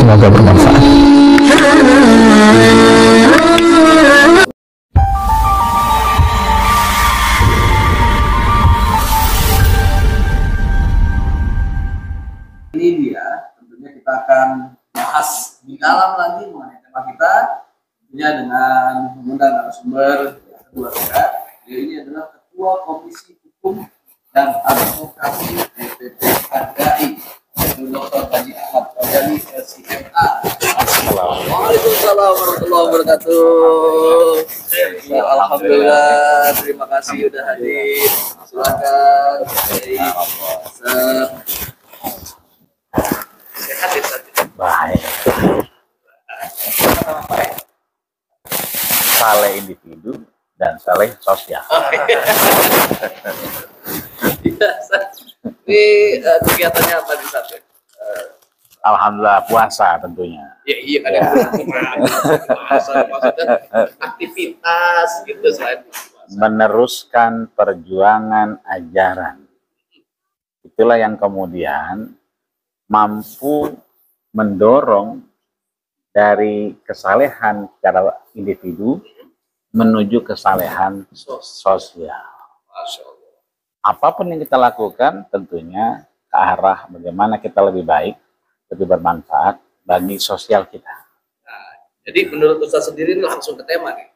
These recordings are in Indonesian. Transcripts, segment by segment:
Semoga bermanfaat. Ini dia, tentunya kita akan bahas di dalam lagi mengenai tema kita, tentunya dengan mengundang narasumber yang kedua kita. Ini adalah Ketua Komisi Hukum dan Advokasi DPP KDAI, yaitu Dr. Haji Ahmad Ghazali, SIMA. Waalaikumsalam warahmatullahi wabarakatuh. Ya, alhamdulillah, terima kasih sudah hadir. Silakan. Sehat ya, Baik. Saleh individu dan saleh sosial. Ini kegiatannya apa di sana? Alhamdulillah puasa tentunya. Ya iya kan ya. Maksudnya aktivitas gitu selain puasa. Meneruskan perjuangan ajaran. Itulah yang kemudian mampu mendorong dari kesalehan secara individu menuju kesalehan sosial. Masya Allah. Apapun yang kita lakukan tentunya ke arah bagaimana kita lebih baik, lebih bermanfaat bagi sosial kita. Nah, jadi menurut Ustaz sendiri ini langsung ke tema nih.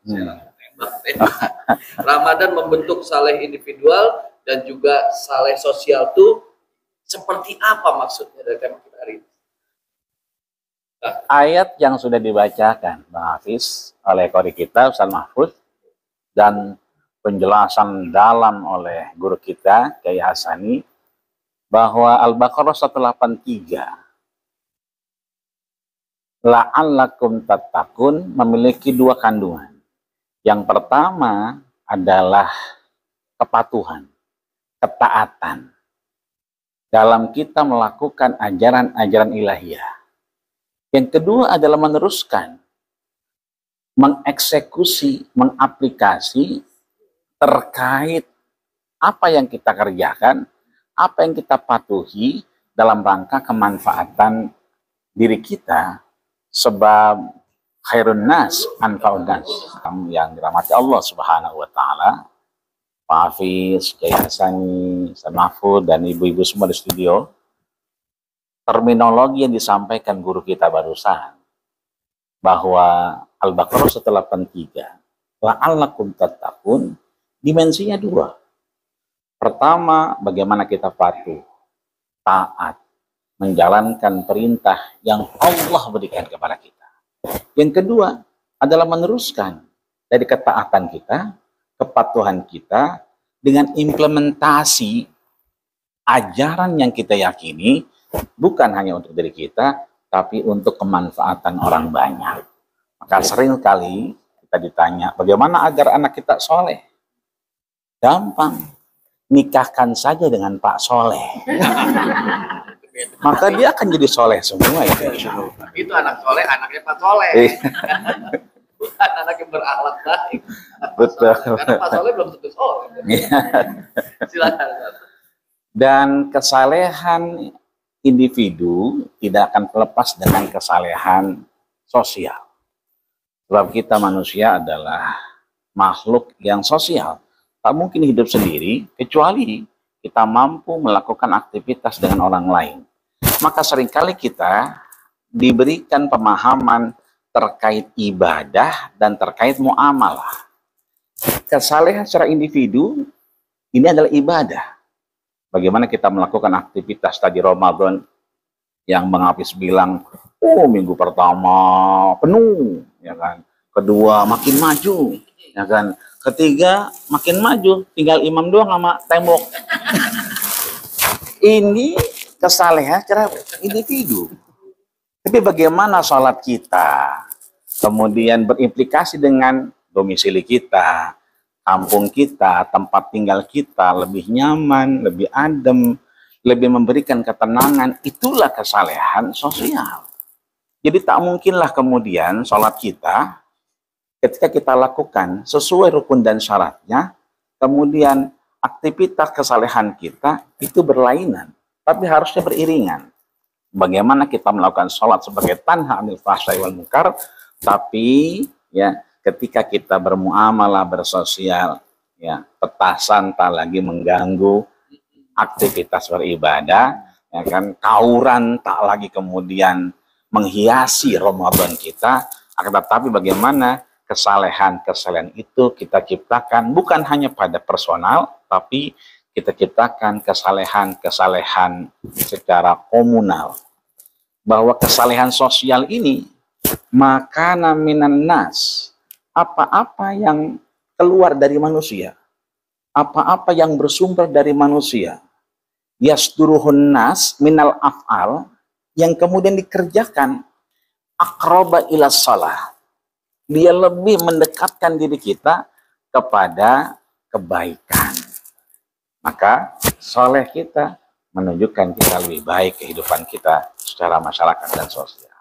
Tema. Ramadan membentuk saleh individual dan juga saleh sosial tuh seperti apa maksudnya dari tema kita hari ini? Ayat yang sudah dibacakan Bang Hafiz oleh qori kita Ustaz Mahfud dan penjelasan dalam oleh guru kita Kiai Hasani bahwa Al-Baqarah 183 la'allakum tattaqun memiliki dua kandungan. Yang pertama adalah kepatuhan, ketaatan dalam kita melakukan ajaran-ajaran ilahiyah. Yang kedua adalah meneruskan, mengeksekusi, mengaplikasi terkait apa yang kita kerjakan, apa yang kita patuhi dalam rangka kemanfaatan diri kita, sebab khairun nas anfa'un nas. Yang dirahmati Allah Subhanahu wa taala, Pak Hafiz, Kiai Hasani, Ustaz Mahfud, dan ibu-ibu semua di studio, terminologi yang disampaikan guru kita barusan, bahwa Al-Baqarah 183, la'allakum tattaqun, dimensinya dua. Pertama, bagaimana kita patuh, taat, menjalankan perintah yang Allah berikan kepada kita. Yang kedua adalah meneruskan dari ketaatan kita, kepatuhan kita dengan implementasi ajaran yang kita yakini bukan hanya untuk diri kita, tapi untuk kemanfaatan orang banyak. Maka sering kali kita ditanya, bagaimana agar anak kita soleh? Gampang, nikahkan saja dengan Pak Soleh. Maka dia akan jadi soleh semua itu. Itu anak soleh, anaknya Pak Soleh. Bukan anak yang berakhlak baik. Betul. Karena Pak Soleh belum tentu soleh. Silakan. Dan kesalehan individu tidak akan terlepas dengan kesalehan sosial. Sebab kita manusia adalah makhluk yang sosial. Tak mungkin hidup sendiri kecuali kita mampu melakukan aktivitas dengan orang lain. Maka seringkali kita diberikan pemahaman terkait ibadah dan terkait muamalah. Kesalehan secara individu ini adalah ibadah. Bagaimana kita melakukan aktivitas tadi Ramadan yang Bang Hafiz bilang, oh minggu pertama penuh, ya kan? Kedua makin maju, ya kan? Ketiga makin maju, tinggal imam doang sama tembok. Ini kesalehan secara individu. Tapi bagaimana sholat kita kemudian berimplikasi dengan domisili kita, kampung kita, tempat tinggal kita lebih nyaman, lebih adem, lebih memberikan ketenangan, itulah kesalehan sosial. Jadi tak mungkinlah kemudian sholat kita ketika kita lakukan sesuai rukun dan syaratnya, kemudian aktivitas kesalehan kita itu berlainan, tapi harusnya beriringan. bagaimana kita melakukan sholat sebagai tanha anil fahsya'i wal munkar, tapi ya ketika kita bermuamalah, bersosial, ya petasan tak lagi mengganggu aktivitas beribadah, ya kan, tawuran tak lagi kemudian menghiasi Ramadan kita, akan tetapi bagaimana kesalehan-kesalehan itu kita ciptakan bukan hanya pada personal, tapi kita ciptakan kesalehan-kesalehan secara komunal. Bahwa kesalehan sosial ini, maka minan nas, apa-apa yang keluar dari manusia, apa-apa yang bersumber dari manusia, yasduruhun nas minal af'al, yang kemudian dikerjakan aqraba ila shalah, dia lebih mendekatkan diri kita kepada kebaikan, maka soleh kita menunjukkan kita lebih baik kehidupan kita secara masyarakat dan sosial.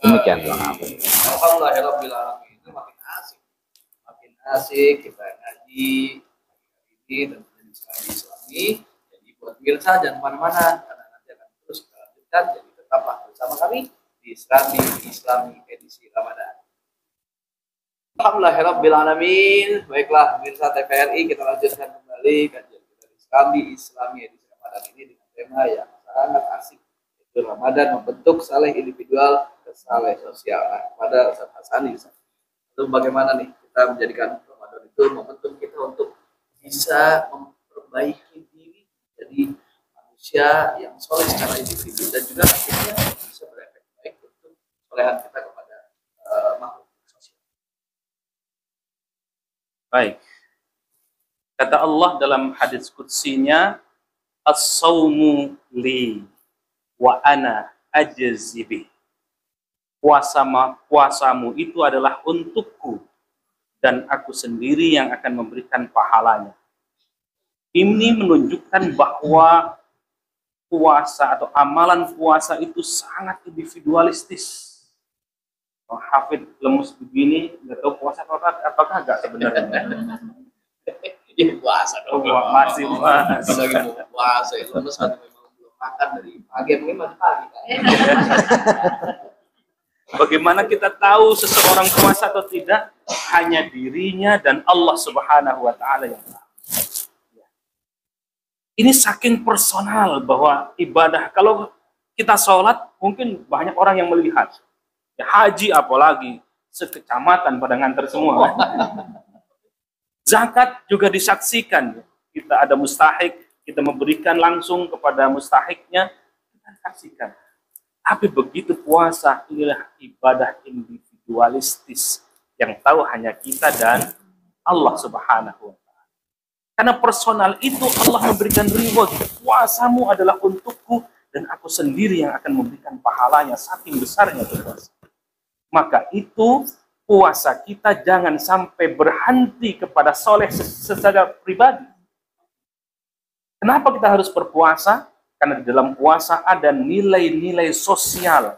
Demikian Bang Afif. Alhamdulillahirabbil alamin. Itu makin asik kita ngaji ini dan diskusi Islami. Jadi buat pemirsa jangan kemana-mana karena nanti akan terus kita lanjutkan. Jadi tetaplah bersama kami di Islami edisi Ramadan. Alhamdulillahirabbil alamin. Baiklah pemirsa TVRI, kita lanjutkan kembali kajian kita di Islami edisi Ramadan ini dengan tema yang sangat asik, yaitu Ramadan membentuk saleh individual ke saleh sosial. Nah, pada Ustaz Hasani, itu bagaimana nih kita menjadikan Ramadan itu membentuk kita untuk bisa memperbaiki diri jadi manusia yang soleh secara individu dan juga akhirnya bisa berefek baik untuk solehan kita kepada makhluk sosial. Baik. Kata Allah dalam hadis qudsinya, as-sawmu li wa ana ajzi bih. Puasamu itu adalah untukku dan aku sendiri yang akan memberikan pahalanya. Ini menunjukkan bahwa puasa atau amalan puasa itu sangat individualistis. Hafid lemus begini, nggak tahu puasa apakah enggak sebenarnya? Ini puasa dong. Masih puasa. Lagi mau puasa itu lemes kan memang belum makan dari pagi, mungkin masih pagi kan. Bagaimana kita tahu seseorang puasa atau tidak? Hanya dirinya dan Allah Subhanahu wa taala yang tahu. Ini saking personal bahwa ibadah, kalau kita sholat mungkin banyak orang yang melihat. Ya, haji apalagi sekecamatan pada nganter semua. Zakat juga disaksikan. Kita ada mustahik, kita memberikan langsung kepada mustahiknya, kita saksikan. Tapi begitu puasa, inilah ibadah individualistis yang tahu hanya kita dan Allah Subhanahu wa taala. Karena personal itu Allah memberikan reward. Puasamu adalah untukku dan aku sendiri yang akan memberikan pahalanya, saking besarnya puasa. Maka itu puasa kita jangan sampai berhenti kepada soleh secara pribadi. Kenapa kita harus berpuasa? Karena di dalam puasa ada nilai-nilai sosial.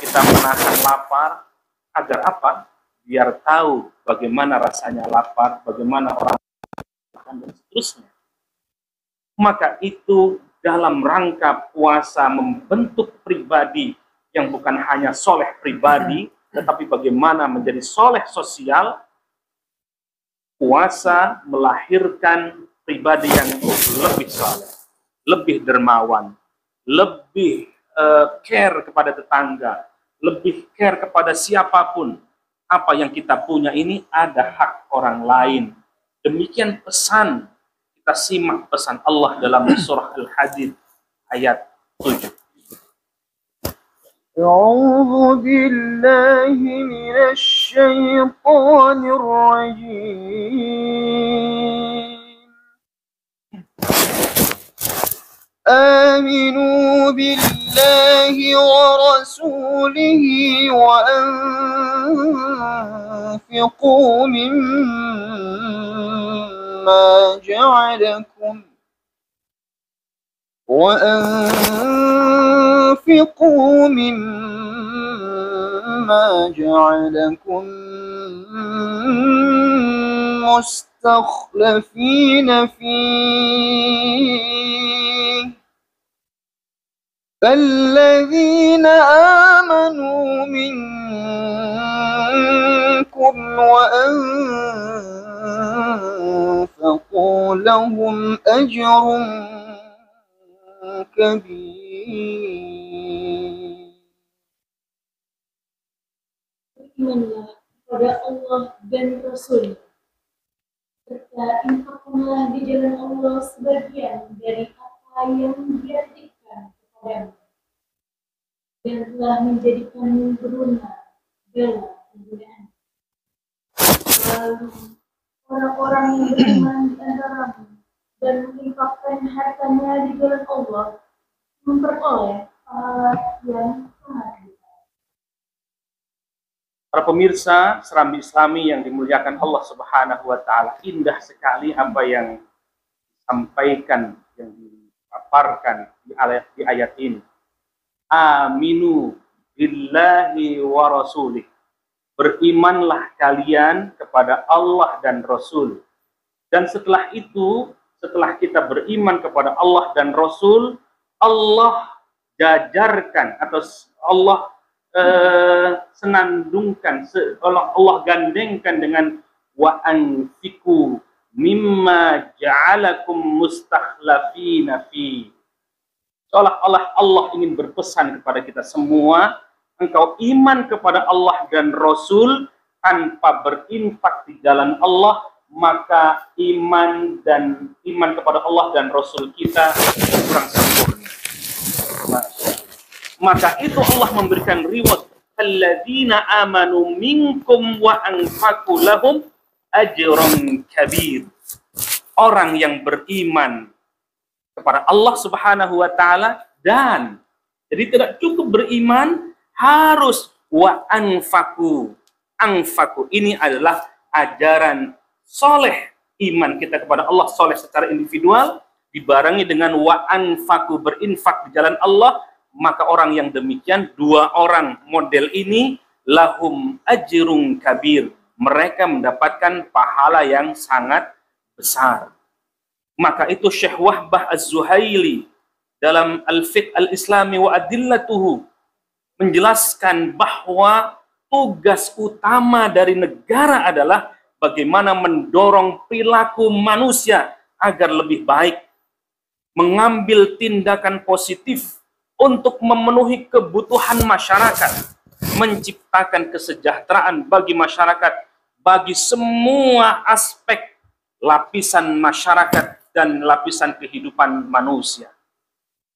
Kita menahan lapar agar apa? Biar tahu bagaimana rasanya lapar, bagaimana orang makan dan seterusnya. Maka itu dalam rangka puasa membentuk pribadi yang bukan hanya soleh pribadi, tetapi bagaimana menjadi soleh sosial. Puasa melahirkan pribadi yang lebih soleh, lebih dermawan, lebih care kepada tetangga, lebih care kepada siapapun. Apa yang kita punya ini ada hak orang lain. Demikian pesan, kita simak pesan Allah dalam surah Al-Hadid ayat 7. أعوذ بالله من الشيطان الرجيم آمنوا بالله ورسوله وأنفقوا مما جعلكم مستخلفين فيه فالذين آمنوا منكم وأنفقوا لهم أجر كبير. Berimanlah kepada Allah dan Rasul, serta infakkanlah di jalan Allah sebagian dari apa yang Dia titipkan kepadamu, dan telah menjadikanmu berguna dalam penggunaan. Lalu orang-orang yang beriman di antaramu dan menginfakkan hartanya di jalan Allah memperoleh pahala yang sangat besar. Para pemirsa serambi Islami yang dimuliakan Allah Subhanahu wa taala, indah sekali apa yang disampaikan, yang dipaparkan di ayat ini. Aminu billahi wa rasulih. Berimanlah kalian kepada Allah dan Rasul. Dan setelah itu, setelah kita beriman kepada Allah dan Rasul, Allah jajarkan atau Allah senandungkan, Allah gandengkan dengan wa anfiqu mimma ja'alakum mustakhlafina fi. Seolah-olah Allah ingin berpesan kepada kita semua, engkau iman kepada Allah dan Rasul tanpa berinfak di jalan Allah, maka iman kepada Allah dan Rasul kita kurang sempurna. Maka itu Allah memberikan reward, alladzina amanu minkum wa anfaqu lahum ajran kabir. Orang yang beriman kepada Allah Subhanahu wa taala, dan jadi tidak cukup beriman, harus wa anfaqu. Anfaqu ini adalah ajaran soleh, iman kita kepada Allah soleh secara individual dibarengi dengan wa anfaqu, berinfak di jalan Allah. Maka orang yang demikian, dua orang model ini, lahum ajrun kabir, mereka mendapatkan pahala yang sangat besar. Maka itu Syekh Wahbah Az-Zuhaili dalam Al-Fiqh Al-Islami wa Adillatuhu menjelaskan bahwa tugas utama dari negara adalah bagaimana mendorong perilaku manusia agar lebih baik, mengambil tindakan positif untuk memenuhi kebutuhan masyarakat, menciptakan kesejahteraan bagi masyarakat, bagi semua aspek lapisan masyarakat dan lapisan kehidupan manusia.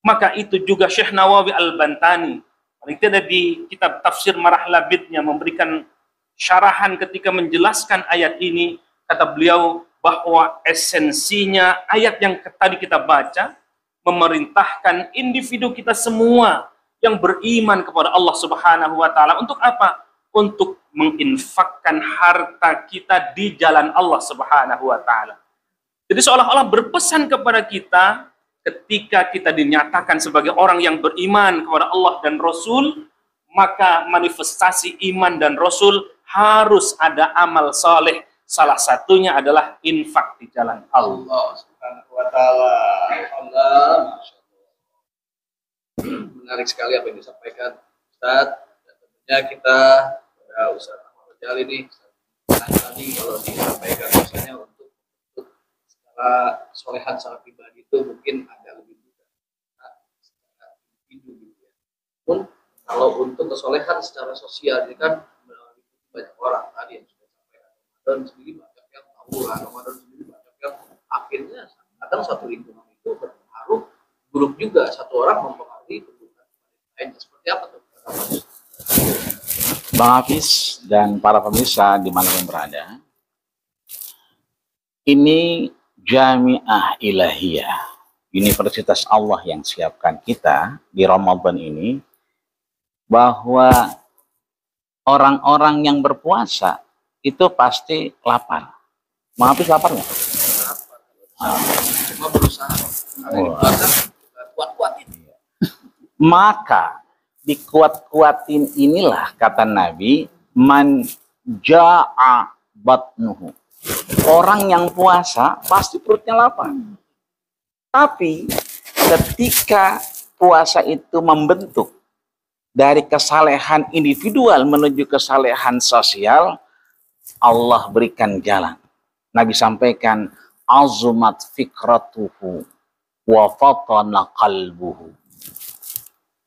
Maka itu juga Syekh Nawawi Al-Bantani, paling tidak di kitab Tafsir Marah Labidnya, memberikan syarahan ketika menjelaskan ayat ini. Kata beliau bahwa esensinya ayat yang tadi kita baca memerintahkan individu kita semua yang beriman kepada Allah Subhanahu wa taala untuk apa? Untuk menginfakkan harta kita di jalan Allah Subhanahu wa taala. Jadi seolah-olah berpesan kepada kita ketika kita dinyatakan sebagai orang yang beriman kepada Allah dan Rasul, maka manifestasi iman dan Rasul harus ada amal saleh. Salah satunya adalah infak di jalan Allah Subhanahu wa taala. Menarik sekali apa yang disampaikan Ustaz. Dan tentunya kita Ustaz Ahmad Jali ini tadi kalau disampaikan misalnya untuk secara solehan secara pribadi itu mungkin agak lebih mudah secara individu gitu ya. Pun kalau untuk kesolehan secara sosial ini kan banyak orang tadi yang sudah sampaikan. Ramadan sendiri banyak yang tahu, Ramadan sendiri banyak yang akhirnya kadang satu lingkungan itu berpengaruh, grup juga satu orang mempengaruhi kebutuhan lain. Seperti apa tuh? Bang Hafiz dan para pemirsa dimanapun berada, ini Jamiah Ilahiyah, Universitas Allah yang siapkan kita di Ramadan ini, bahwa orang-orang yang berpuasa itu pasti lapar. Bang Hafiz lapar nggak? Cuma berusaha kuat-kuatin. Maka dikuat-kuatin inilah kata Nabi, man ja'a batnuhu. Orang yang puasa pasti perutnya lapar. Tapi ketika puasa itu membentuk dari kesalehan individual menuju kesalehan sosial, Allah berikan jalan. Nabi sampaikan, azumat fikratuhu wa fatana qalbuhu.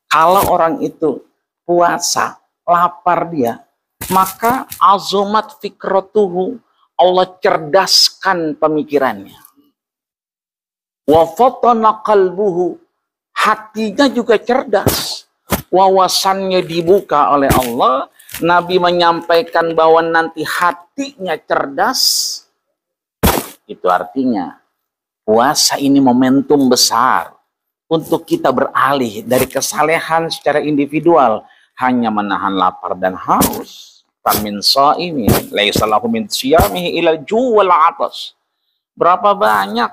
Kalau orang itu puasa, lapar dia, maka azumat fikratuhu, Allah cerdaskan pemikirannya. Wa fatana qalbuhu, hatinya juga cerdas. Wawasannya dibuka oleh Allah. Nabi menyampaikan bahwa nanti hatinya cerdas. Itu artinya puasa ini momentum besar untuk kita beralih dari kesalehan secara individual hanya menahan lapar dan haus. Famin shaimin laisa lahu min siyamihi ilal ju' wal 'atas. Berapa banyak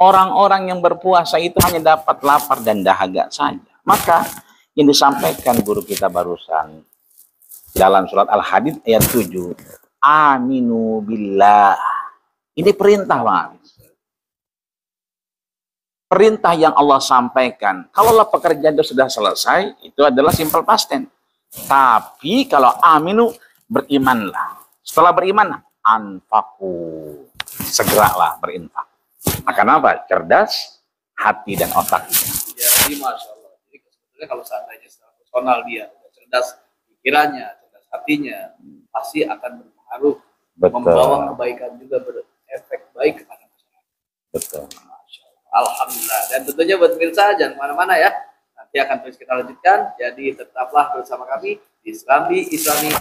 orang-orang yang berpuasa itu hanya dapat lapar dan dahaga saja. Maka yang disampaikan guru kita barusan dalam surat Al-Hadid ayat 7, aminu billah. Ini perintah, Bang. Perintah yang Allah sampaikan. Kalaulah pekerjaan itu sudah selesai, itu adalah simple past tense. Tapi kalau aminu, berimanlah. Setelah beriman, anfaku. Segeralah berinfak. Akan apa? Cerdas hati dan otak. Jadi Masya Allah. Jadi sebetulnya kalau seandainya secara personal dia cerdas pikirannya, cerdas hatinya, pasti akan berpengaruh, membawa kebaikan juga, berefek baik kepada masyarakat. Betul. Masya Allah. Alhamdulillah. Dan tentunya buat pemirsa jangan kemana-mana ya. Nanti akan terus kita lanjutkan. Jadi tetaplah bersama kami di Islami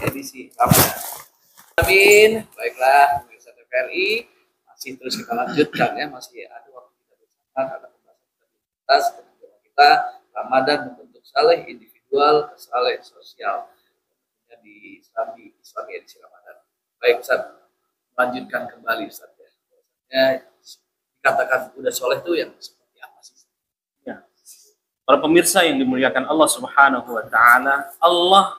edisi Ramadan. Amin. Baiklah pemirsa TVRI, masih terus kita lanjutkan ya. Masih ada waktu kita bersama karena pembahasan kita Ramadan membentuk saleh individual, saleh sosial di Islami edisi Ramadan. Baik Ustaz, lanjutkan kembali Ustaz ya. Dikatakan udah soleh itu yang seperti apa sih? Ya. Para pemirsa yang dimuliakan Allah Subhanahu wa taala, Allah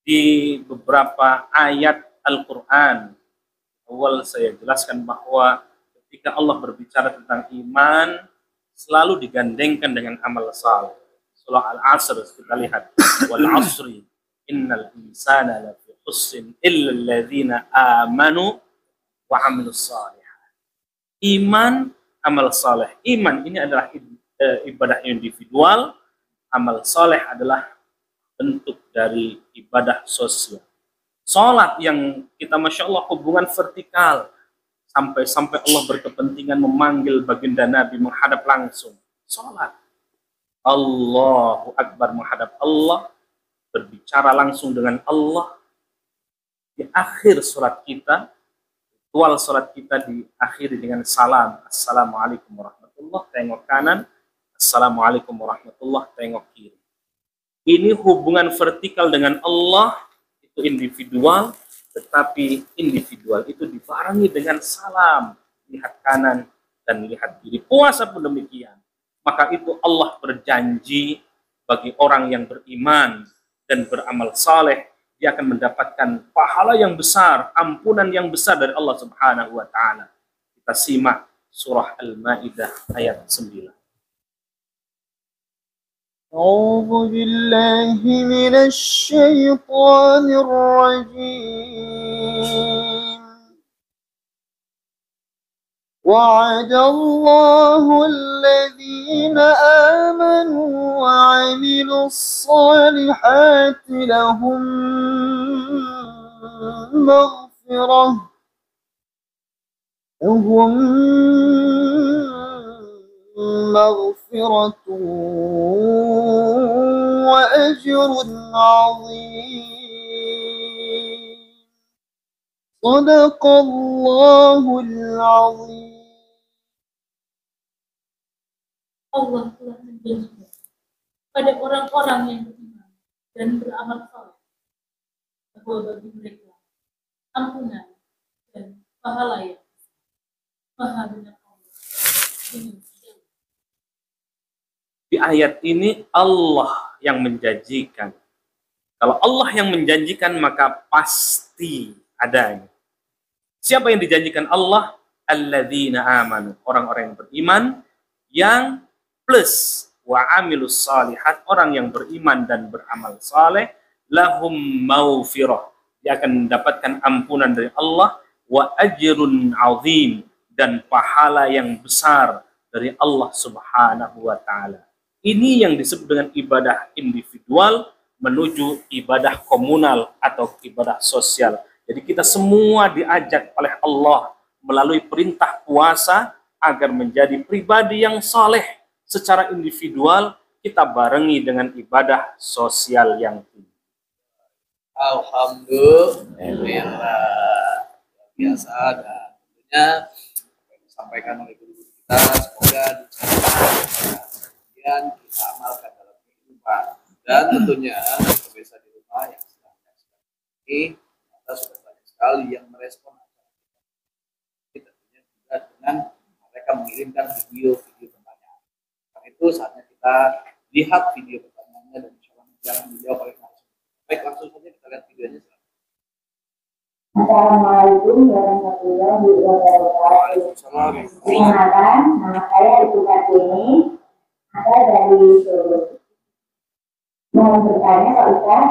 di beberapa ayat Al-Qur'an awal saya jelaskan bahwa ketika Allah berbicara tentang iman selalu digandengkan dengan amal saleh. Surah Al-Asr kita lihat, wal 'asri innal insana lafi khusrin illa alladziina aamanu wa 'amilus shalihat. Iman, amal saleh. Iman ini adalah ibadah individual, amal saleh adalah bentuk dari ibadah sosial. Salat yang kita Masya Allah hubungan vertikal, sampai Allah berkepentingan memanggil baginda Nabi menghadap langsung. Salat. Allahu Akbar menghadap Allah, berbicara langsung dengan Allah. Di akhir surat kita, ritual surat kita diakhiri dengan salam. Assalamualaikum warahmatullahi, tengok kanan. Assalamualaikum warahmatullahi, tengok kiri. Ini hubungan vertikal dengan Allah, itu individual, tetapi individual itu dibarengi dengan salam, lihat kanan dan lihat kiri. Puasa pun demikian. Maka itu Allah berjanji bagi orang yang beriman dan beramal saleh, dia akan mendapatkan pahala yang besar, ampunan yang besar dari Allah Subhanahu wa taala. Kita simak surah Al-Maidah ayat 9. أعوذ بالله من الشيطان الرجيم وعد الله الذين آمنوا وعملوا الصالحات لهم مغفرة وأجر عظيم صدق الله العظيم. Allah telah menjanjikan pada orang-orang yang beriman dan beramal saleh bahwa bagi mereka ampunan dan pahala yang maha benar Allah dengan segala. Di ayat ini Allah yang menjanjikan. Kalau Allah yang menjanjikan maka pasti adanya. Siapa yang dijanjikan Allah? Alladzina amanu, orang-orang yang beriman yang plus wa amilus salihat, orang yang beriman dan beramal saleh, lahum maufirah, dia akan mendapatkan ampunan dari Allah, wa ajrun azim, dan pahala yang besar dari Allah Subhanahu wa taala. Ini yang disebut dengan ibadah individual menuju ibadah komunal atau ibadah sosial. Jadi kita semua diajak oleh Allah melalui perintah puasa agar menjadi pribadi yang saleh secara individual, kita barengi dengan ibadah sosial yang tinggi. Alhamdulillah, biasa, dan tentunya apa yang disampaikan oleh guru kita semoga dicatat kemudian kita amalkan dalam kehidupan. Dan tentunya pemirsa di rumah yang sedang menyaksikan ini, kita sudah banyak sekali yang merespon acara kita. Tentunya juga dengan mereka mengirimkan video-video pertanyaan. Karena itu saatnya kita lihat video pertanyaannya dan insya Allah jangan dijawab oleh langsung. Baik, langsung saja kita lihat videonya. Assalamualaikum warahmatullahi wabarakatuh. Perkenalkan, nama saya Ibu Kartini, ada dari Solo. Mohon bertanya Pak Ustaz,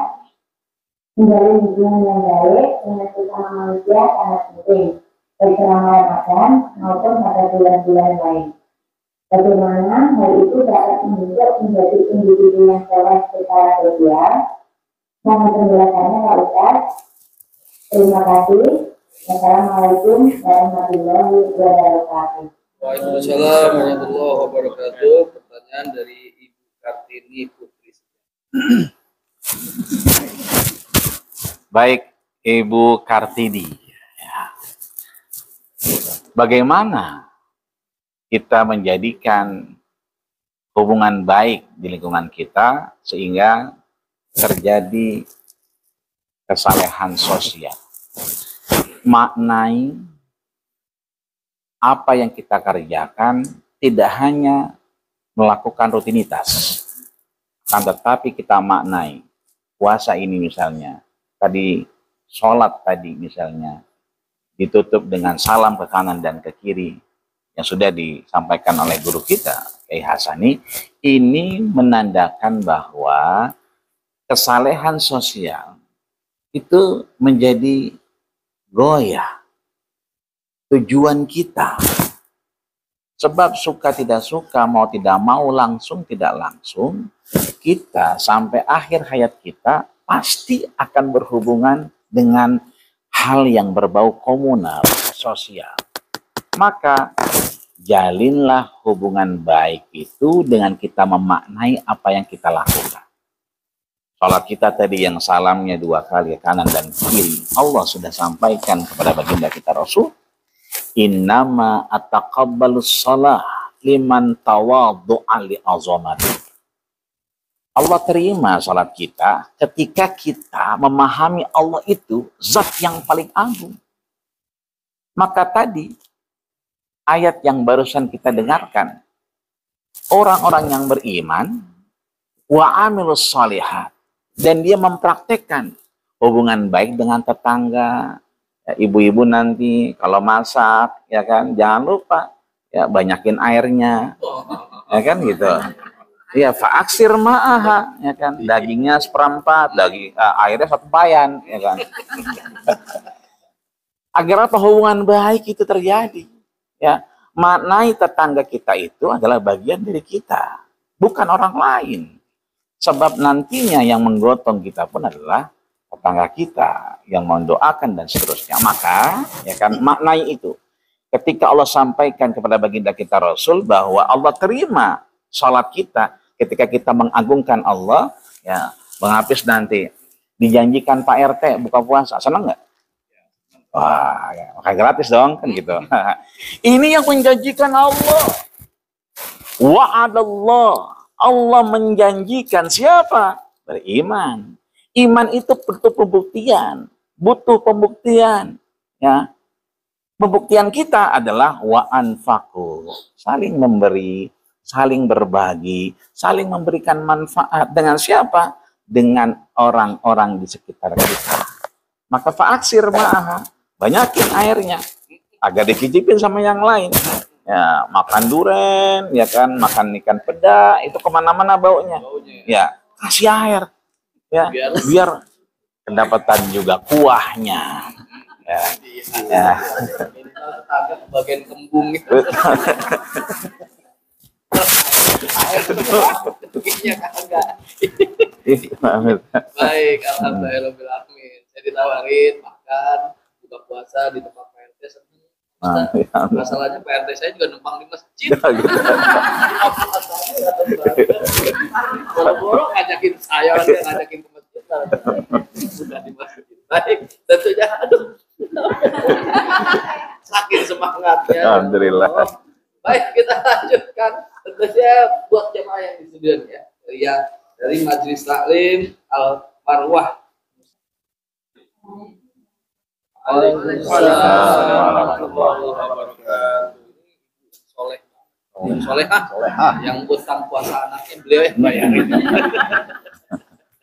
menjalin hubungan yang baik dengan sesama manusia sangat penting, baik selama Ramadan maupun pada bulan-bulan lain. Bagaimana hal itu dapat membentuk menjadi individu yang soleh secara sosial? Mohon penjelasannya Pak Ustaz. Terima kasih. Assalamualaikum warahmatullahi wabarakatuh. Waalaikumsalam warahmatullahi wabarakatuh. Pertanyaan dari Ibu Kartini Putri. Baik, Ibu Kartini. Bagaimana kita menjadikan hubungan baik di lingkungan kita sehingga terjadi kesalehan sosial? Maknai apa yang kita kerjakan tidak hanya melakukan rutinitas, akan tetapi kita maknai puasa ini misalnya, tadi sholat tadi misalnya, ditutup dengan salam ke kanan dan ke kiri, yang sudah disampaikan oleh guru kita, Kiai Hasani, ini menandakan bahwa kesalehan sosial itu menjadi goyah tujuan kita. Sebab suka tidak suka, mau tidak mau, langsung tidak langsung, kita sampai akhir hayat kita pasti akan berhubungan dengan hal yang berbau komunal, sosial. Maka jalinlah hubungan baik itu dengan kita memaknai apa yang kita lakukan. Salat kita tadi yang salamnya 2 kali kanan dan kiri, Allah sudah sampaikan kepada baginda kita Rasul, innama ataqabbalus shalah liman tawaddu'a li azamati. Allah terima salat kita ketika kita memahami Allah itu zat yang paling agung. Maka tadi ayat yang barusan kita dengarkan, orang-orang yang beriman wa amilus shalihat, dan dia mempraktekkan hubungan baik dengan tetangga. Ya, ibu-ibu nanti kalau masak, ya kan, jangan lupa ya banyakin airnya, ya kan gitu. Ya fa'aksir ma'aha, ya kan, dagingnya 1/4, airnya 1 payan, ya kan. Agar apa hubungan baik itu terjadi? Ya, maknai tetangga kita itu adalah bagian dari kita, bukan orang lain. Sebab nantinya yang menggotong kita pun adalah tetangga kita yang mendoakan dan seterusnya. Maka ya kan maknai itu. Ketika Allah sampaikan kepada baginda kita Rasul bahwa Allah terima salat kita ketika kita mengagungkan Allah, ya Bang Hafiz nanti dijanjikan Pak RT buka puasa, senang nggak? Wah, ya, maka gratis dong kan gitu. Ini yang menjanjikan Allah. Wa'adallah. Allah menjanjikan siapa? Beriman. Iman itu butuh pembuktian, ya. Pembuktian kita adalah wa anfaqu, saling memberi, saling berbagi, saling memberikan manfaat dengan siapa? Dengan orang-orang di sekitar kita. Maka fa'aksir ma'aha, banyakin airnya agar dicicipin sama yang lain. Ya, makan duren, ya kan, makan ikan peda, itu kemana-mana baunya. Ya, kasih air, ya, biar kedapatan juga kuahnya. Ya, ya. Tetangga bagian kembung itu. Kayaknya kagak. Baik, alhamdulillahirobbilalamin. Saya ditawarin makan buka puasa di tempat PRT seneng. Masalahnya PRT saya juga numpang di masjid. Boro-boro ngajakin saya, ngajakin ke masjid. Sudah di masjid. Baik, tentunya aduh. Saking semangatnya. Alhamdulillah. Baik, kita lanjutkan. Tentunya buat jemaah yang di studio ya, dari Majelis Taklim Al Marwah. Soleh, solehah, yang utang puasa anaknya beliau yang bayarin.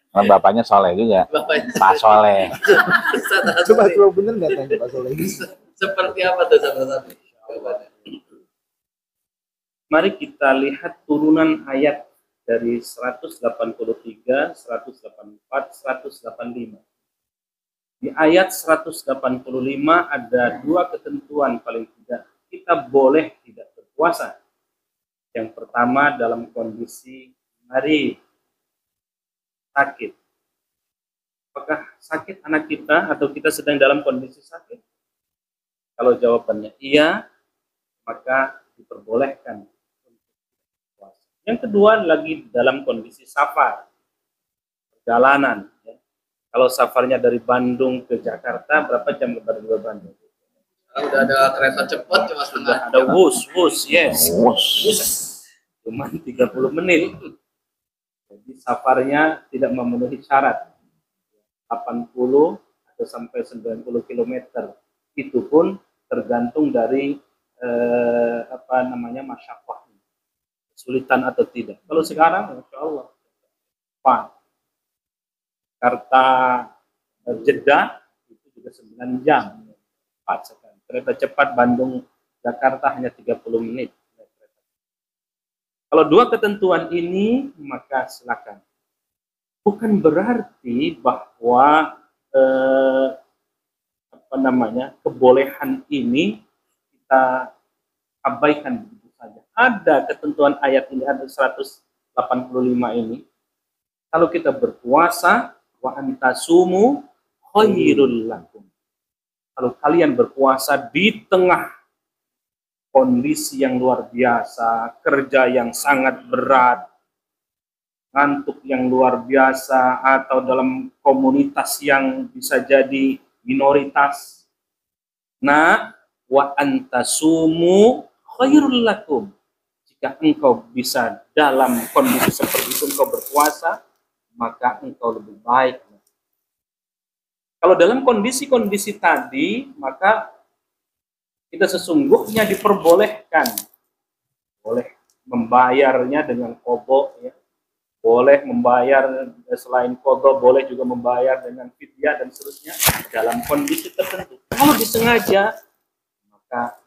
Bapaknya Soleh juga. Pak Soleh. Coba bener nggak tanya Pak Soleh? Seperti apa tuh satu-satu? Mari kita lihat turunan ayat dari 183, 184, 185. Di ayat 185 ada dua ketentuan paling tidak. Kita boleh tidak berpuasa. Yang pertama dalam kondisi marid, sakit. Apakah sakit anak kita atau kita sedang dalam kondisi sakit? Kalau jawabannya iya, maka diperbolehkan. Yang kedua lagi dalam kondisi safar, perjalanan. Ya. Kalau safarnya dari Bandung ke Jakarta, berapa jam dari Bandung? Udah ada kereta cepat cuma setengah. Ada wus, yes. Cuma 30 menit. Jadi safarnya tidak memenuhi syarat. 80 atau sampai 90 km. Itu pun tergantung dari masyaqqah. Kesulitan atau tidak. Kalau sekarang, Masya Allah, Pak, Jakarta Jeddah itu juga 9 jam. Cepat sekali. Kereta cepat Bandung Jakarta hanya 30 menit. Kalau dua ketentuan ini, maka silakan. Bukan berarti bahwa kebolehan ini kita abaikan begitu saja. Ada ketentuan ayat ini, ada 185 ini. Kalau kita berpuasa, wa antasumu khairul lakum. Kalau kalian berpuasa di tengah kondisi yang luar biasa, kerja yang sangat berat, ngantuk yang luar biasa, atau dalam komunitas yang bisa jadi minoritas. Nah, wa antasumu khairul lakum. Jika engkau bisa dalam kondisi seperti itu engkau berpuasa, maka engkau lebih baik. Kalau dalam kondisi-kondisi tadi, maka kita sesungguhnya diperbolehkan, boleh membayarnya dengan qadha, ya. Boleh membayar selain qadha, boleh juga membayar dengan fidyah dan seterusnya dalam kondisi tertentu. Kalau disengaja, maka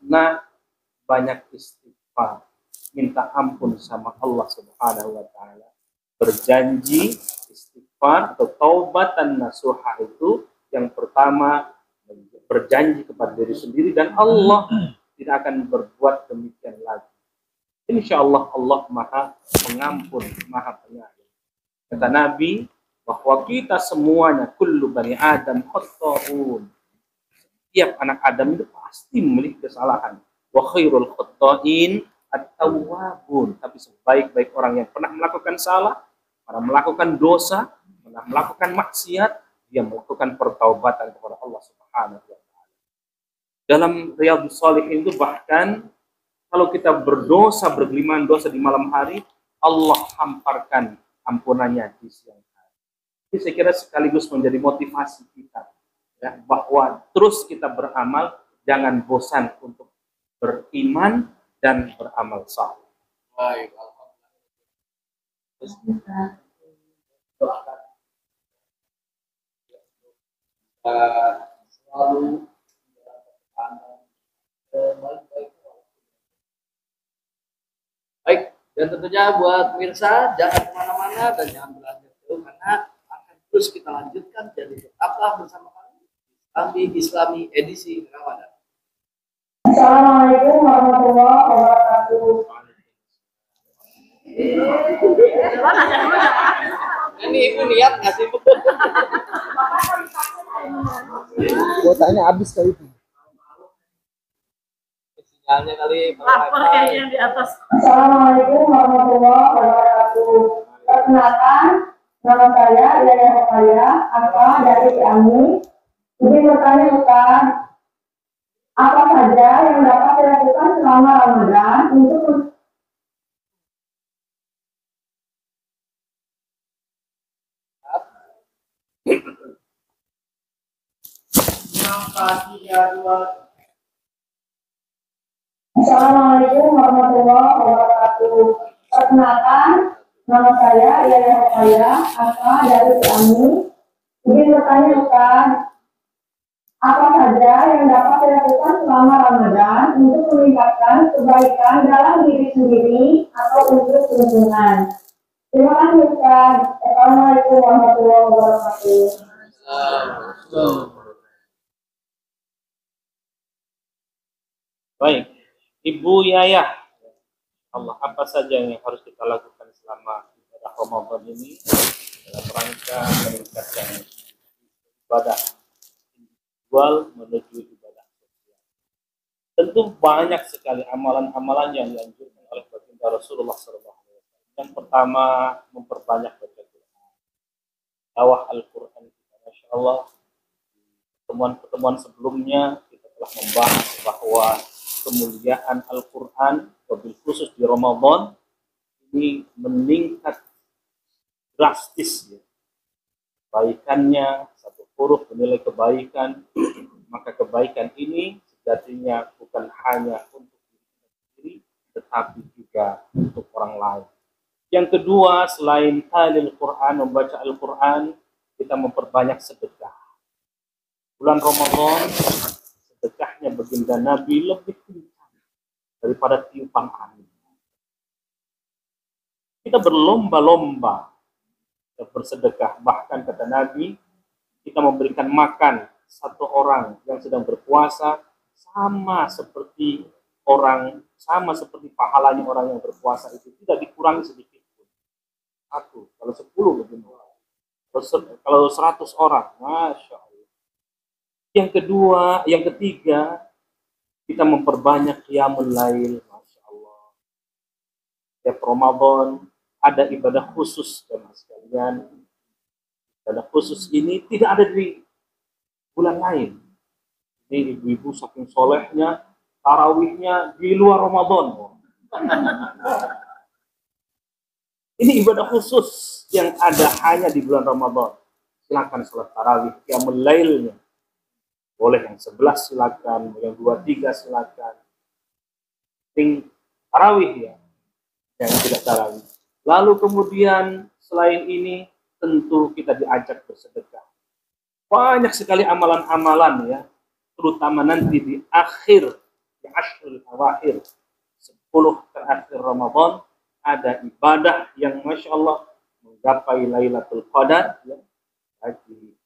banyak istighfar, minta ampun sama Allah Subhanahu wa taala. Berjanji istighfar atau taubatan nasuha itu yang pertama berjanji kepada diri sendiri dan Allah tidak akan berbuat demikian lagi. Insya Allah Allah Maha Pengampun, Maha Penyayang. Kata Nabi bahwa kita semuanya kullu bani Adam khata'un. Setiap anak Adam itu pasti memiliki kesalahan. Wa khairul khata'in at-tawwabun. Tapi sebaik-baik orang yang pernah melakukan salah, pernah melakukan dosa, pernah melakukan maksiat, dia melakukan pertaubatan kepada Allah Subhanahu wa taala. Dalam Riyadhus Shalihin itu bahkan kalau kita berdosa, bergelimang dosa di malam hari, Allah hamparkan ampunannya di siang hari. Jadi saya kira sekaligus menjadi motivasi kita, ya, bahwa terus kita beramal, jangan bosan untuk beriman dan beramal saleh. Baik, selalu baik-baik Dan tentunya buat pemirsa jangan kemana-mana dan jangan berlanjut jauh karena akan terus kita lanjutkan. Jadi tetaplah bersama kami Islami edisi Ramadan. Assalamualaikum warahmatullahi wabarakatuh. Ini ibu niat ngasih bu. Kuotanya habis kali itu. Sinyalnya kali. yang di atas. Assalamualaikum warahmatullahi wabarakatuh. Perkenalkan, nama saya Yaya Hokaya, apa dari Ciamis. Jadi bertanya Ustaz, apa saja yang dapat dilakukan selama Ramadan untuk Assalamualaikum warahmatullahi wabarakatuh. Perkenalkan, nama saya Yaya Hokaya, apa dari Ciamis. Jadi bertanya Ustaz, apa saja yang dapat dilakukan selama Ramadan untuk meningkatkan kebaikan dalam diri sendiri atau untuk lingkungan? Terima kasih Ustaz. Assalamualaikum warahmatullahi wabarakatuh. Baik, Ibu Yayah, Allah, apa saja yang harus kita lakukan selama ibadah Ramadan ini dalam rangka meningkatkan ibadah individual menuju ibadah sosial? Tentu banyak sekali amalan-amalan yang dianjurkan oleh baginda Rasulullah SAW. Yang pertama, memperbanyak baca Quran. Dakwah Al-Quran kita, Masya Allah. Pertemuan-pertemuan sebelumnya kita telah membahas bahwa kemuliaan Al-Quran, wabil khusus di Ramadan, ini meningkat drastis ya. Kebaikannya, satu huruf bernilai kebaikan, maka kebaikan ini sejatinya bukan hanya untuk diri sendiri, tetapi juga untuk orang lain. Yang kedua, selain talil Quran, membaca Al-Quran, kita memperbanyak sedekah. Bulan Ramadan, sedekahnya baginda Nabi lebih kencang daripada tiupan angin. Kita berlomba-lomba bersedekah. Bahkan kata Nabi, kita memberikan makan satu orang yang sedang berpuasa sama seperti pahalanya orang yang berpuasa itu, tidak dikurangi sedikit pun. Satu, kalau 10 begini. Kalau 100 orang, Masya Allah. Yang ketiga, kita memperbanyak qiyamul lail, Masya Allah. Setiap Ramadan ada ibadah khusus, teman sekalian. Ibadah khusus ini tidak ada di bulan lain. Ini ibu-ibu saking solehnya, tarawihnya di luar Ramadan. Ini ibadah khusus yang ada hanya di bulan Ramadan. Silakan sholat tarawih, qiyamul lailnya. Boleh yang 11 silakan, yang 23 silakan. Ting tarawih ya, yang tidak tarawih. Lalu kemudian selain ini tentu kita diajak bersedekah. Banyak sekali amalan-amalan ya, terutama nanti di akhir, di Ashrul Awakhir, 10 terakhir Ramadan, ada ibadah yang Masya Allah menggapai Lailatul Qadar ya, baik di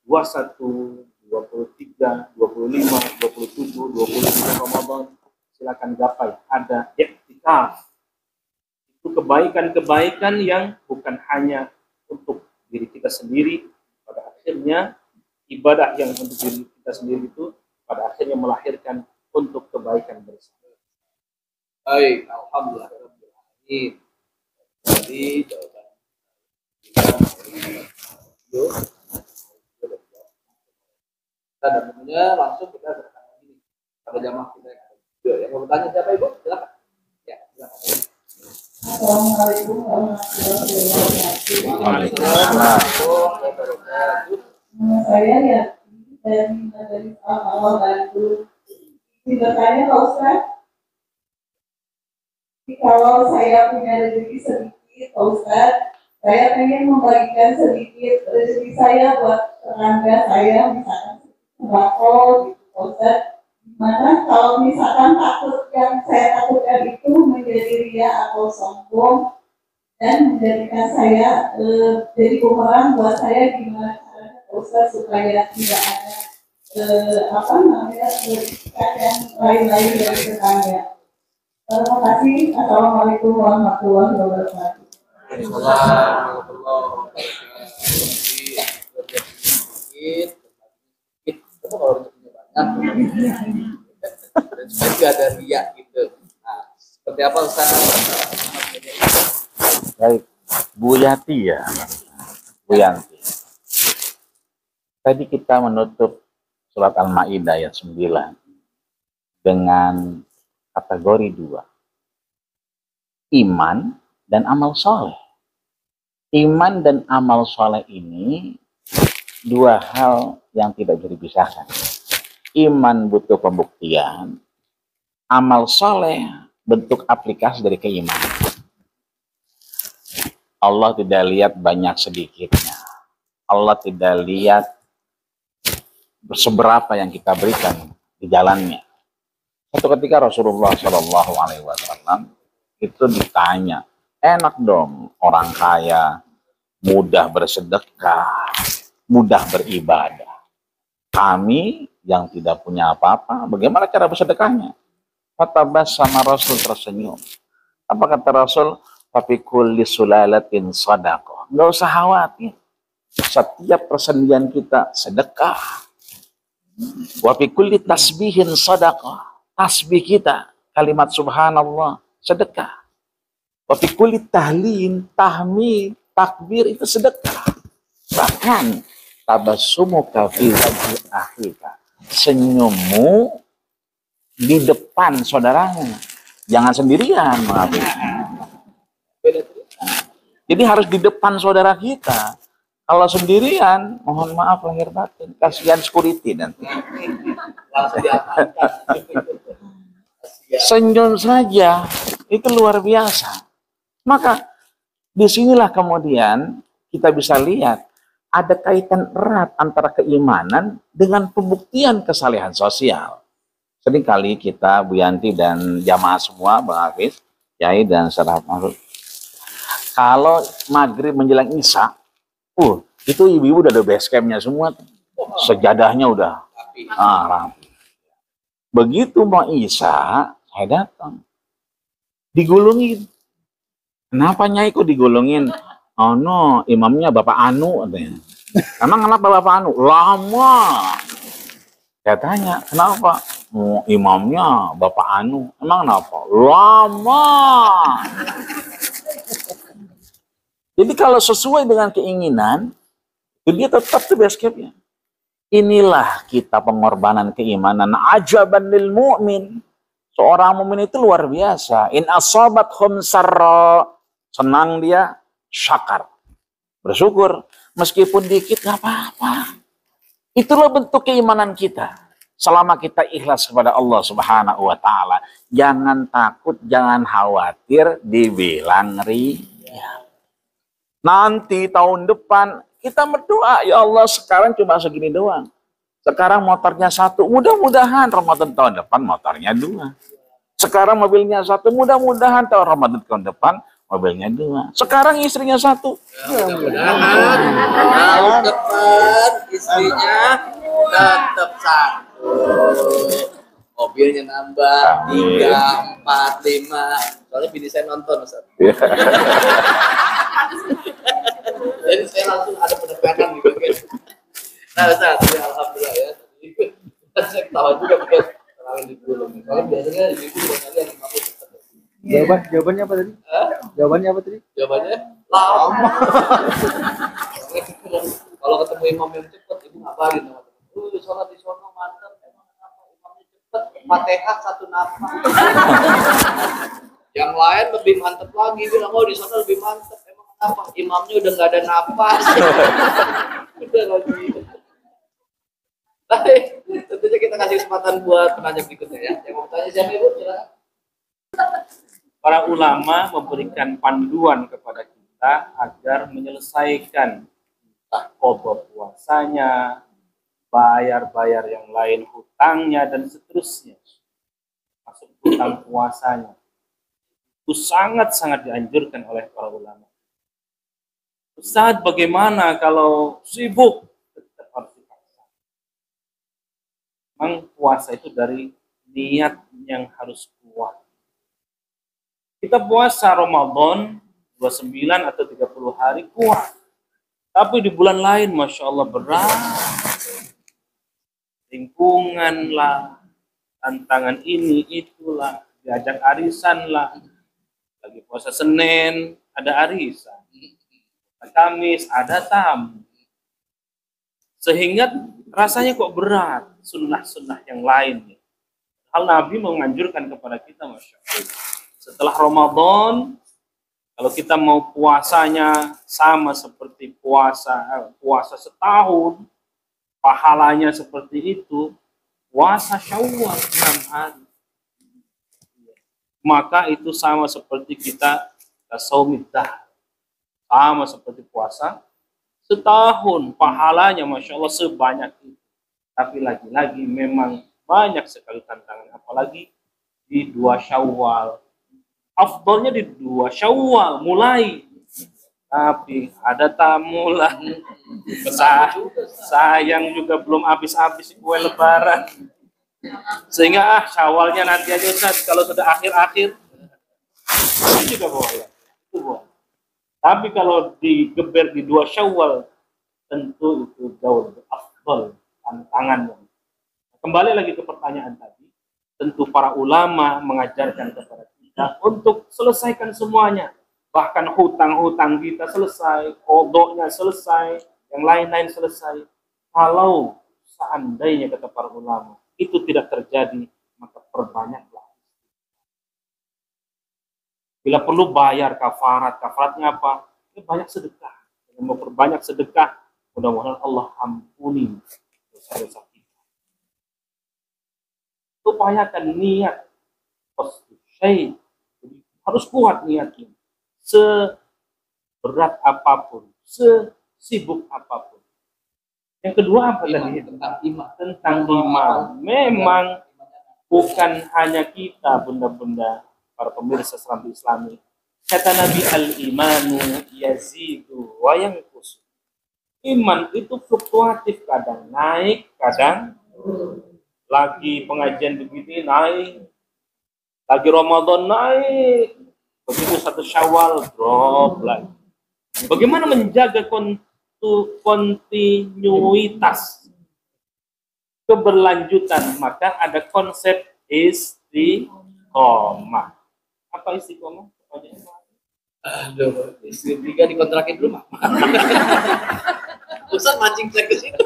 21, 23, 25, 27, 25 Ramadan, silakan gapai. Ada iktikaf. Itu kebaikan-kebaikan yang bukan hanya untuk diri kita sendiri, pada akhirnya ibadah yang untuk diri kita sendiri itu pada akhirnya melahirkan untuk kebaikan bersama. Baik, alhamdulillah. Jadi jawaban dan tentunya langsung kita bertanya lagi pada jamaah kita yang mau bertanya siapa Ibu? Silakan. Ya, silakan. Assalamualaikum warahmatullahi wabarakatuh. Saya ya dari awal bantu. Bertanya Pak Ustaz, kalau saya punya rezeki sedikit, Pak Ustaz, saya pengen membagikan sedikit rezeki saya buat tetangga saya, misalkan sembako gitu, Pak Ustaz. Mana kalau misalkan takut yang saya takutkan itu menjadi ria atau sombong dan menjadikan saya jadi bumerang buat saya, gimana caranya Ustaz supaya tidak ada apa namanya bersikap yang lain-lain dari tetangga. Terima kasih. Assalamualaikum warahmatullahi wabarakatuh. Dan supaya juga ada riak gitu. Nah, seperti apa Ustaz? Baik, Bu Yati ya, Bu Yanti. Tadi kita menutup surat Al-Maidah ayat 9 dengan kategori 2, iman dan amal soleh. Iman dan amal soleh ini dua hal yang tidak bisa dipisahkan. Iman butuh pembuktian, amal soleh bentuk aplikasi dari keimanan. Allah tidak lihat banyak sedikitnya. Allah tidak lihat seberapa yang kita berikan di jalannya. Suatu ketika Rasulullah SAW itu ditanya, enak dong orang kaya, mudah bersedekah, mudah beribadah. Kami yang tidak punya apa-apa, bagaimana cara bersedekahnya? Fatabassama Rasul tersenyum. Apa kata Rasul? Tapi kulli sulalatin sadaqah. Enggak usah khawatir. Setiap persendian kita sedekah. Wa fi kulli tasbihin sadaqah. Tasbih kita, kalimat subhanallah, sedekah. Wa fi kulli tahlin, tahmid, takbir itu sedekah. Bahkan tabassumuka fi wajhi akhika. Senyummu di depan saudaranya. Jangan sendirian, jadi harus di depan saudara kita. Kalau sendirian, mohon maaf lahir batin, kasihan security nanti. Senyum saja itu luar biasa. Maka disinilah kemudian kita bisa lihat ada kaitan erat antara keimanan dengan pembuktian kesalehan sosial. Seringkali kita, Bu Yanti dan jamaah semua, Bang Hafiz, Yai dan Saudara Mahfud, kalau maghrib menjelang Isya, itu ibu-ibu udah ada base campnya semua, sejadahnya udah rapi. Begitu mau Isya, saya datang, digulungin. Kenapa Nyai kok digulungin? Oh no, imamnya Bapak Anu katanya. Emang kenapa Bapak Anu? Lama. Saya tanya, kenapa? Oh, imamnya Bapak Anu. Emang kenapa? Lama. Jadi kalau sesuai dengan keinginan, dia tetap tuh base camp-nya. Inilah kita pengorbanan keimanan. Ajaban lil mu'min. Seorang mukmin itu luar biasa. In asabathum sarra, senang dia, syakar. Bersyukur. Meskipun dikit gak apa-apa. Itulah bentuk keimanan kita. Selama kita ikhlas kepada Allah Subhanahu wa Ta'ala. Jangan takut, jangan khawatir dibilang riya. Nanti tahun depan kita berdoa, ya Allah sekarang cuma segini doang. Sekarang motornya 1, mudah-mudahan Ramadan tahun depan motornya 2. Sekarang mobilnya 1, mudah-mudahan Ramadan tahun depan mobilnya 2. Sekarang istrinya 1. Mudah-mudahan tahun depan istrinya tetap 1. Mobilnya nambah 3, 4, 5. Soalnya bini saya nonton, Ustaz. Jadi saya langsung ada penekanan di bagian. Nah, Ustaz, alhamdulillah ya. Saya ketawa juga bukan terlalu digulung. Kalau biasanya ibu banyak yang mampu cepat. Jawabannya apa tadi? Jawabannya apa tadi? Jawabannya lama. Kalau ketemu imam yang cepat, ibu ngabarin sama teman. Sholat di sono mantap. Emang kenapa imamnya cepat? Fatihah 1 nafas. Yang lain lebih mantap lagi, bilang di sana lebih mantap. Emang kenapa? Imamnya udah nggak ada nafas. Udah lagi. Baik, tentunya kita kasih kesempatan buat penanya berikutnya ya. Yang mau tanya siapa Ibu? Silakan. Para ulama memberikan panduan kepada kita agar menyelesaikan entah qada puasanya, bayar-bayar yang lain, hutangnya dan seterusnya, masuk hutang puasanya. Itu sangat-sangat dianjurkan oleh para ulama. Ustaz, bagaimana kalau sibuk? Tetap harus dipaksa. Memang puasa itu dari niat yang harus kuat. Kita puasa Ramadan 29 atau 30 hari kuat. Tapi di bulan lain, Masya Allah, berat. Lingkungan lah, tantangan ini, itulah, diajak arisan lah. Lagi puasa Senin, ada arisan. Kamis, ada tamu. Sehingga rasanya kok berat, sunnah-sunnah yang lain. Hal Nabi menganjurkan kepada kita, Masya Allah. Setelah Ramadan, kalau kita mau puasanya sama seperti puasa setahun, pahalanya seperti itu, puasa Syawal 6 hari. Maka itu sama seperti kita tasawmidah, sama seperti puasa setahun, pahalanya Masya Allah sebanyak itu. Tapi lagi-lagi memang banyak sekali tantangan, apalagi di 2 Syawal. Afdolnya di 2 Syawal mulai, tapi ada tamu lah. Sayang juga belum habis-habis kue lebaran. Sehingga Syawalnya nanti aja Ustaz, kalau sudah akhir-akhir itu juga boleh. Itu boleh. Tapi kalau digeber di 2 Syawal, tentu itu jauh lebih afdol tantangannya. Kembali lagi ke pertanyaan tadi, tentu para ulama mengajarkan kepada kita untuk selesaikan semuanya. Bahkan hutang-hutang kita selesai, kodoknya selesai, yang lain-lain selesai. Kalau seandainya kata para ulama itu tidak terjadi, maka perbanyaklah. Bila perlu bayar kafarat, kafaratnya apa? Ya banyak sedekah. Dengan memperbanyak sedekah, mudah-mudahan Allah ampuni dosa-dosa kita. Upayakan niat, harus kuat niatnya. Seberat apapun, sesibuk apapun. Yang kedua apa tadi? Tentang iman. Memang bukan hanya kita, bunda-bunda, para pemirsa Serambi Islami. Kata Nabi, al-imanu yazidu wa yanqus. Iman itu fluktuatif, kadang naik, kadang lagi pengajian begini naik, lagi Ramadan naik, begitu 1 Syawal drop lagi. Bagaimana menjaga kontinuitas keberlanjutan? Maka ada konsep istiqomah. Apa istiqomah? Aduh, istri 3 dikontrakin dulu, Mak. Ustaz mancing saya ke situ.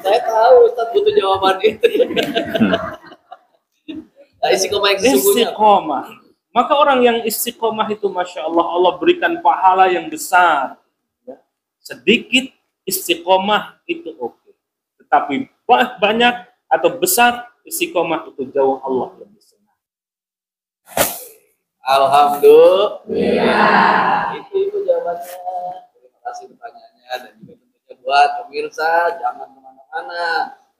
Saya tahu Ustaz butuh jawaban itu. Nah, istiqomah yang sesungguhnya. Istiqomah. Maka orang yang istiqomah itu, Masya Allah, Allah berikan pahala yang besar. Ya. Sedikit istiqomah itu oke. Tetapi banyak atau besar istiqomah itu jauh Allah lebih senang. Alhamdulillah. Itu jawabannya. Terima kasih pertanyaannya, dan juga tentunya buat pemirsa jangan kemana-mana.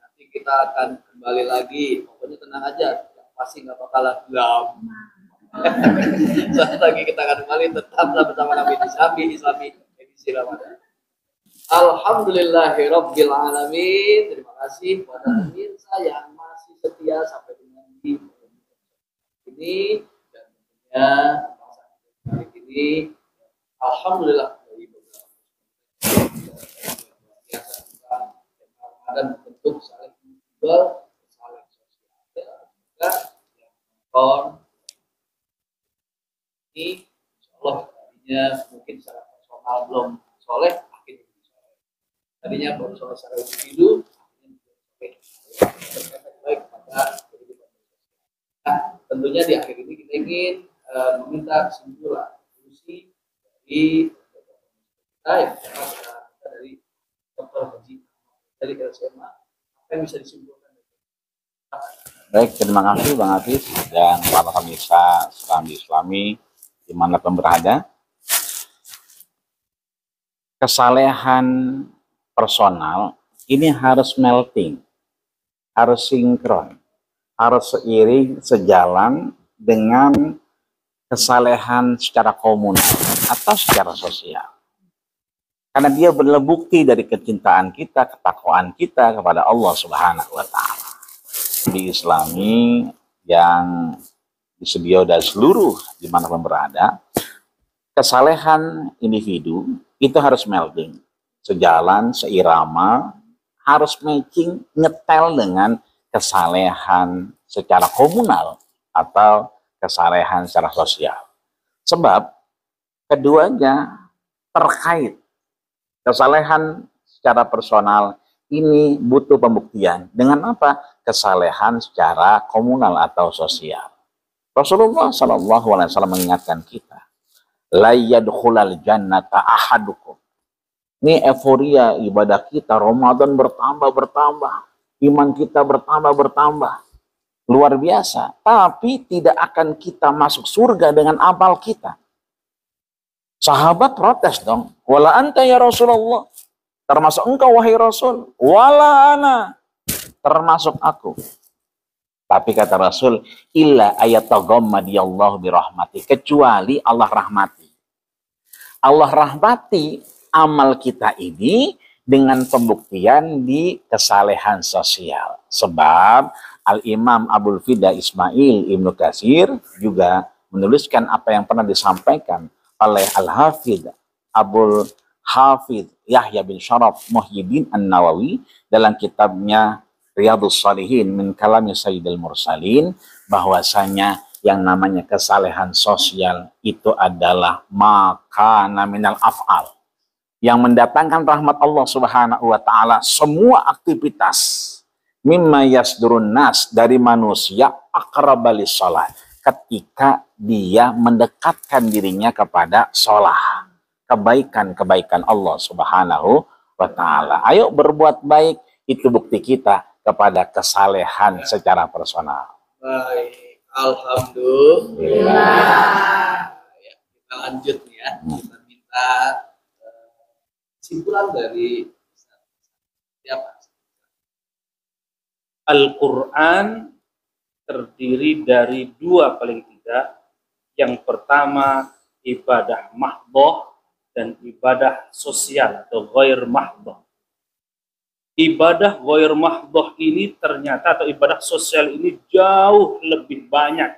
Nanti kita akan kembali lagi. Pokoknya tenang aja, yang pasti nggak bakalan gelap. Saat lagi kita akan kembali, tetaplah bersama kami di Serambi Islami edisi Ramadan. Alhamdulillahirabbil alamin. Terima kasih kepada pemirsa yang masih setia sampai dengan ini. Hari ini alhamdulillah dari beberapa dan bentuk saling menjual, saling sosial, juga yang nonton ini insyaallah tadinya mungkin secara personal belum soleh, akhirnya soleh. Tadinya belum soleh secara individu, akhirnya baik pada kehidupan sosial. Nah, tentunya di akhir ini kita ingin meminta kesimpulan solusi dari kita yang dari Dr. Haji dari LCMA, apa yang bisa disimpulkan? Baik, terima kasih Bang Hafiz dan para pemirsa Serambi Islami dimanapun berada. Kesalehan personal ini harus melting, harus sinkron, harus seiring, sejalan dengan kesalehan secara komunal atau secara sosial. Karena dia benar bukti dari kecintaan kita, ketakwaan kita kepada Allah Subhanahu wa Ta'ala. Di Islami yang disedia dari seluruh dimanapun berada, kesalehan individu itu harus melting, sejalan, seirama, harus matching, ngetel dengan kesalehan secara komunal atau kesalehan secara sosial. Sebab keduanya terkait. Kesalehan secara personal ini butuh pembuktian. Dengan apa? Kesalehan secara komunal atau sosial. Rasulullah SAW mengingatkan kita, la yadkhulal jannata ahadukum. Ini euforia ibadah kita, Ramadan bertambah, iman kita bertambah, luar biasa. Tapi tidak akan kita masuk surga dengan amal kita. Sahabat protes dong, wala anta ya Rasulullah, termasuk engkau wahai Rasul, wala ana, termasuk aku. Tapi kata Rasul, illa ayataghammadiyallahu birahmati, kecuali Allah rahmati. Allah rahmati amal kita ini dengan pembuktian di kesalehan sosial. Sebab Al-Imam Abul Fida Ismail Ibnu Katsir juga menuliskan apa yang pernah disampaikan oleh Al-Hafidh Abul Hafidh Yahya bin Syaraf Muhyiddin An-Nawawi dalam kitabnya Riyadhus Shalihin min kalami Sayyidil Mursalin, bahwasanya yang namanya kesalehan sosial itu adalah makana minal af'al, yang mendatangkan rahmat Allah Subhanahu wa Ta'ala. Semua aktivitas mimma yasdurun nas, dari manusia, aqrabalis shalah, ketika dia mendekatkan dirinya kepada sholah, kebaikan-kebaikan Allah Subhanahu wa Ta'ala. Ayo berbuat baik, itu bukti kita kepada kesalehan secara personal. Baik, alhamdulillah. Ya, kita lanjut nih ya. Kita minta kesimpulan dari siapa? Al-Quran terdiri dari dua paling tidak. Yang pertama ibadah mahdhah dan ibadah sosial atau ghair mahdhah. Ibadah ghair mahdhah ini ternyata, atau ibadah sosial ini jauh lebih banyak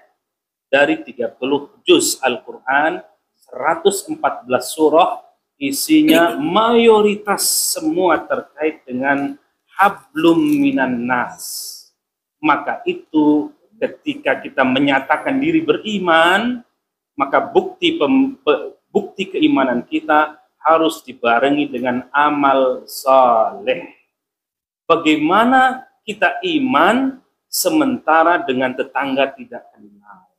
dari 30 juz Al-Quran, 114 surah, isinya mayoritas semua terkait dengan hablum minan nas. Maka itu ketika kita menyatakan diri beriman, maka bukti keimanan kita harus dibarengi dengan amal saleh. Bagaimana kita iman sementara dengan tetangga tidak kenal?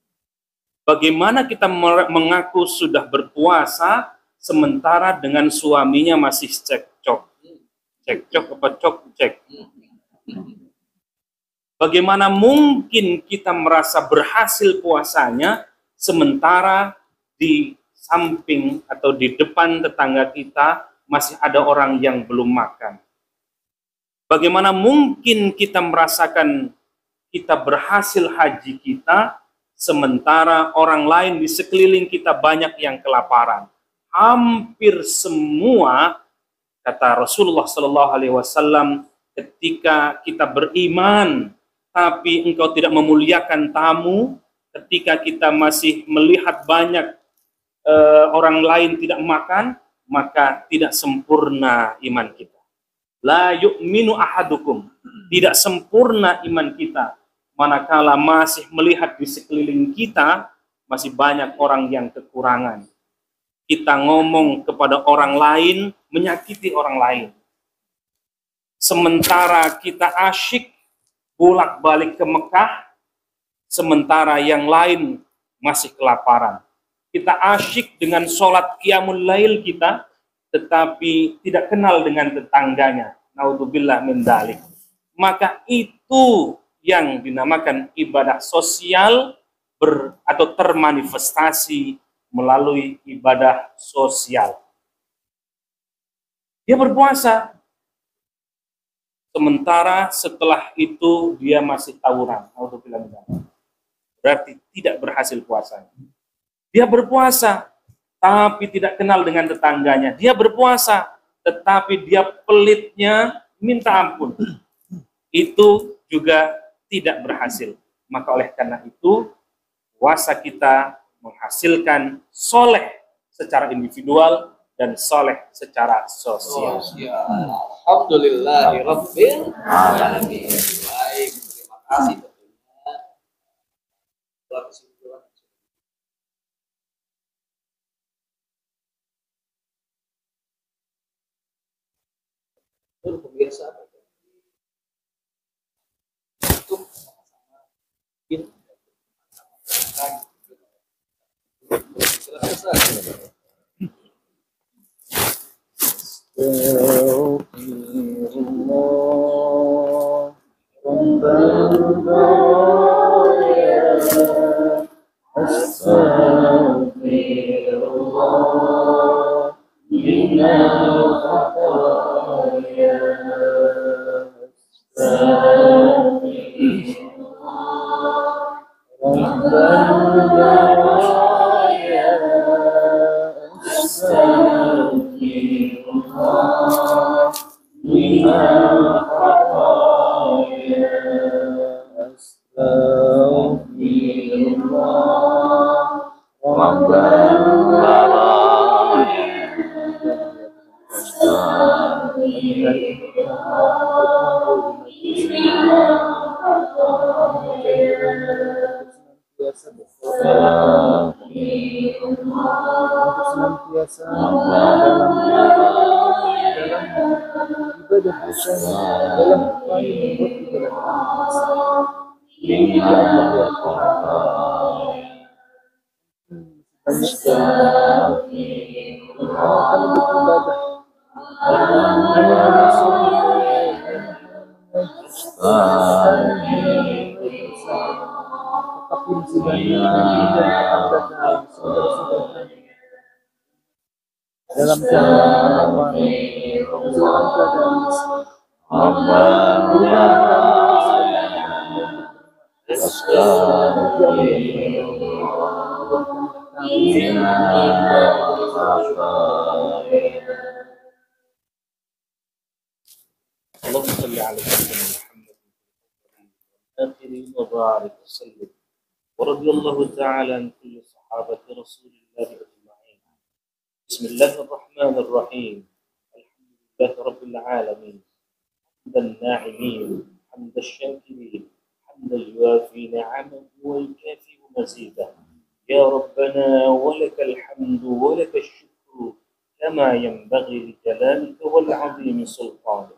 Bagaimana kita mengaku sudah berpuasa sementara dengan suaminya masih cekcok? Cekcok apa cok-cek? Bagaimana mungkin kita merasa berhasil puasanya sementara di samping atau di depan tetangga kita masih ada orang yang belum makan? Bagaimana mungkin kita merasakan kita berhasil haji kita sementara orang lain di sekeliling kita banyak yang kelaparan? Hampir semua, kata Rasulullah SAW, ketika kita beriman tapi engkau tidak memuliakan tamu, ketika kita masih melihat banyak orang lain tidak makan, maka tidak sempurna iman kita. La yu'minu ahadukum, tidak sempurna iman kita manakala masih melihat di sekeliling kita masih banyak orang yang kekurangan. Kita ngomong kepada orang lain, menyakiti orang lain. Sementara kita asyik bolak-balik ke Mekah, sementara yang lain masih kelaparan. Kita asyik dengan sholat qiyamul lail kita, tetapi tidak kenal dengan tetangganya. Naudzubillah min dzalik. Maka itu yang dinamakan ibadah sosial atau termanifestasi melalui ibadah sosial. Dia berpuasa, sementara setelah itu dia masih tawuran, berarti tidak berhasil puasanya. Dia berpuasa tapi tidak kenal dengan tetangganya. Dia berpuasa tetapi dia pelitnya minta ampun. Itu juga tidak berhasil. Maka oleh karena itu puasa kita menghasilkan soleh secara individual dan soleh secara sosial. Alhamdulillahirabbil alamin. Baik, terima kasih tentunya. Pemirsa untuk dalam keadaan اللهم صل على سيدنا محمد آخرين وبارك وسلم ورضي الله تعالى عن كل صحابة رسول الله أجمعين. بسم الله الرحمن الرحيم. الحمد لله رب العالمين حمد الناعمين حمد الشاكرين حمد يوافي نعمه ويكافئ مزيده. يا ربنا ولك الحمد ولك الشكر كما ينبغي لجلالك والعظيم سلطانك.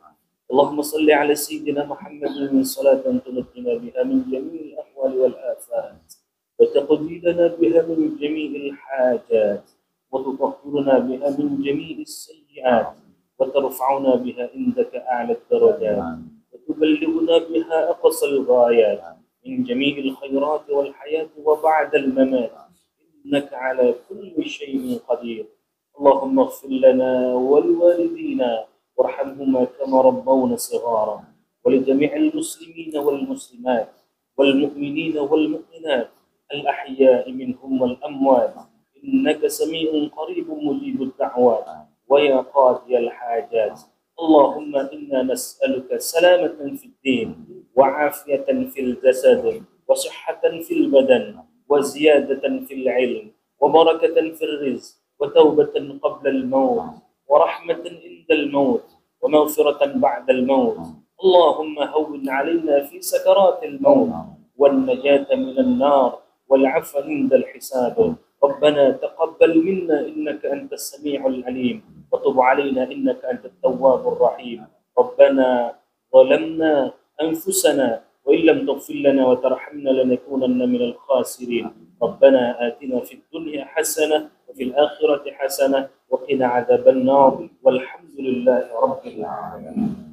اللهم صل على سيدنا محمد من صلاة تنجينا بها من جميع الأحوال والآفات وتقضي لنا بها من جميع الحاجات وتطهرنا بها من جميع السيئات وترفعنا بها عندك أعلى الدرجات وتبلغنا بها أقصى الغايات من جميع الخيرات والحياة وبعد الممات إنك على كل شيء قدير. اللهم اغفر لنا ولوالدينا وارحمهما كما ربونا صغارا ولجميع المسلمين والمسلمات والمؤمنين والمؤمنات الأحياء منهم والأموات إنك سميع قريب مجيب الدعوات ويا قاضي الحاجات. اللهم إنا نسألك سلامة في الدين وعافية في الجسد وصحة في البدن وزيادة في العلم وبركة في الرزق وتوبة قبل الموت ورحمة عند الموت ومغفرة بعد الموت. اللهم هون علينا في سكرات الموت والنجاة من النار والعفو عند الحساب. ربنا تقبل منا إنك أنت السميع العليم وتب علينا إنك أنت التواب الرحيم. ربنا ظلمنا أنفسنا وإن لم تغفر لنا وترحمنا لنكونن من الخاسرين. ربنا آتنا في الدنيا حسنة وفي الآخرة حسنة وقنا عذاب النار والحمد لله رب العالمين.